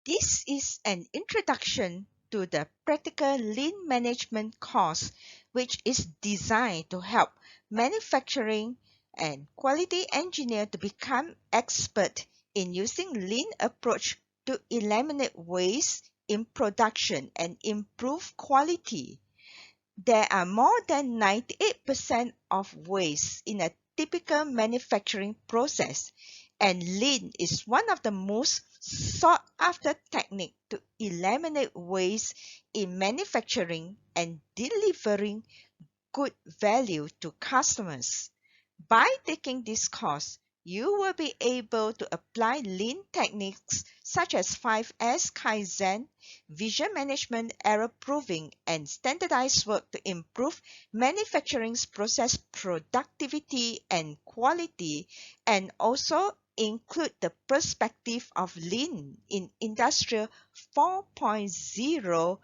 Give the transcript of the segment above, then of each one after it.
This is an introduction to the practical lean management course, which is designed to help manufacturing and quality engineer to become expert in using lean approach to eliminate waste in production and improve quality. There are more than 98% of waste in a typical manufacturing process, and lean is one of the most sought after techniques to eliminate waste in manufacturing and delivering good value to customers. By taking this course, you will be able to apply lean techniques such as 5S kaizen, vision management, error proving, and standardized work to improve manufacturing's process productivity and quality, and also include the perspective of lean in industrial 4.0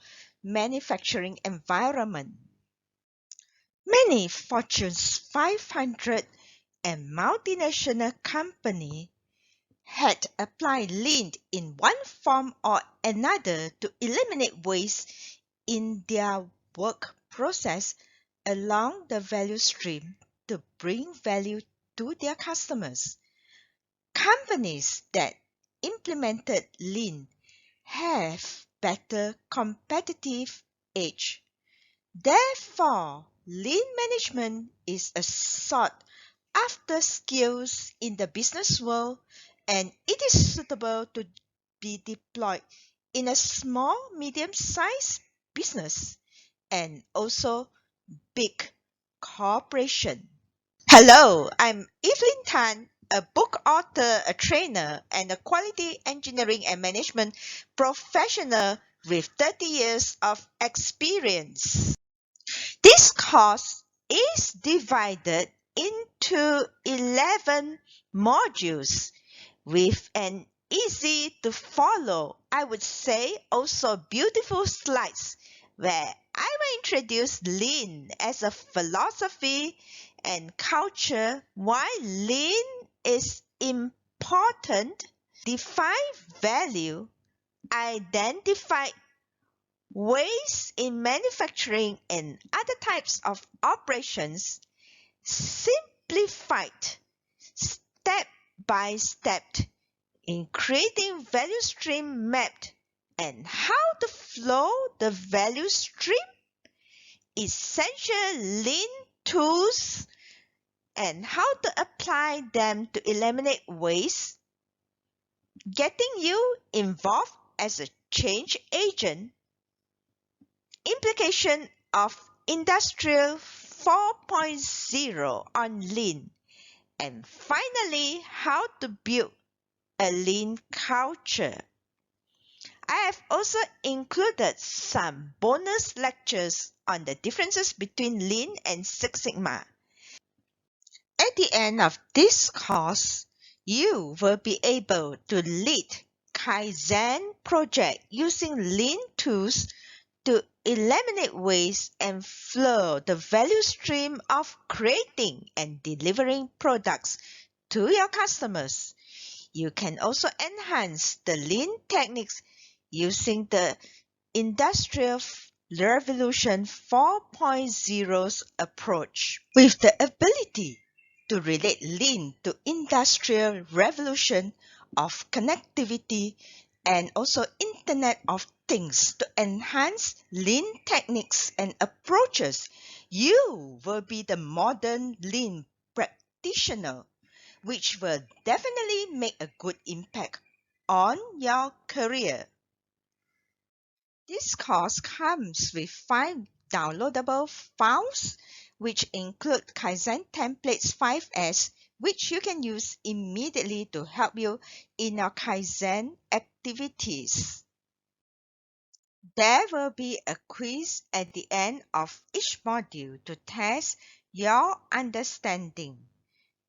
manufacturing environment. Many Fortune 500 and multinational company had applied lean in one form or another to eliminate waste in their work process along the value stream to bring value to their customers. Companies that implemented lean have better competitive edge. Therefore, lean management is a sought after skills in the business world, and it is suitable to be deployed in a small, medium-sized business and also big corporation. Hello, I'm Evelyn Tan, a book author, a trainer, and a quality engineering and management professional with 30 years of experience. This course is divided into 11 modules with an easy to follow, I would say also beautiful slides where I will introduce lean as a philosophy and culture, why lean is important, define value, identify waste in manufacturing and other types of operations, simplified step by step in creating value stream mapped and how to flow the value stream, essential lean tools and how to apply them to eliminate waste, getting you involved as a change agent, implication of Industrial 4.0 on lean, and finally, how to build a lean culture. I have also included some bonus lectures on the differences between lean and Six Sigma. At the end of this course, you will be able to lead kaizen project using lean tools to eliminate waste and flow the value stream of creating and delivering products to your customers. You can also enhance the lean techniques using the Industrial Revolution 4.0's approach. With the ability to relate lean to Industrial Revolution of connectivity and also Internet of Things to enhance lean techniques and approaches, you will be the modern lean practitioner, which will definitely make a good impact on your career. This course comes with 5 downloadable files, which include Kaizen Templates 5S, which you can use immediately to help you in your Kaizen activities. There will be a quiz at the end of each module to test your understanding.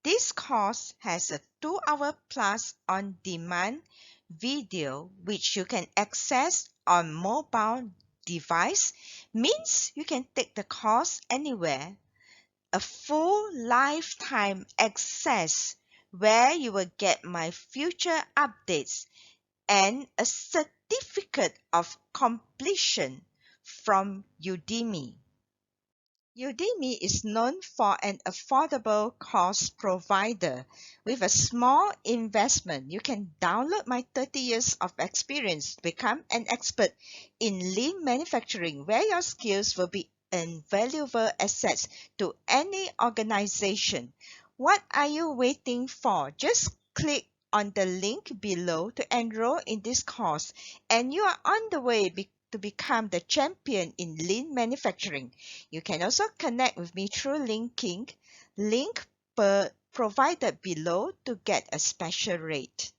This course has a 2-hour plus on-demand video which you can access on mobile device, means you can take the course anywhere. A full lifetime access where you will get my future updates and a certificate of completion from Udemy. Udemy is known for an affordable course provider. With a small investment, you can download my 30 years of experience to become an expert in lean manufacturing, where your skills will be invaluable assets to any organization. What are you waiting for? Just click on the link below to enroll in this course, and you are on the way to become the champion in lean manufacturing. You can also connect with me through LinkedIn, link provided below to get a special rate.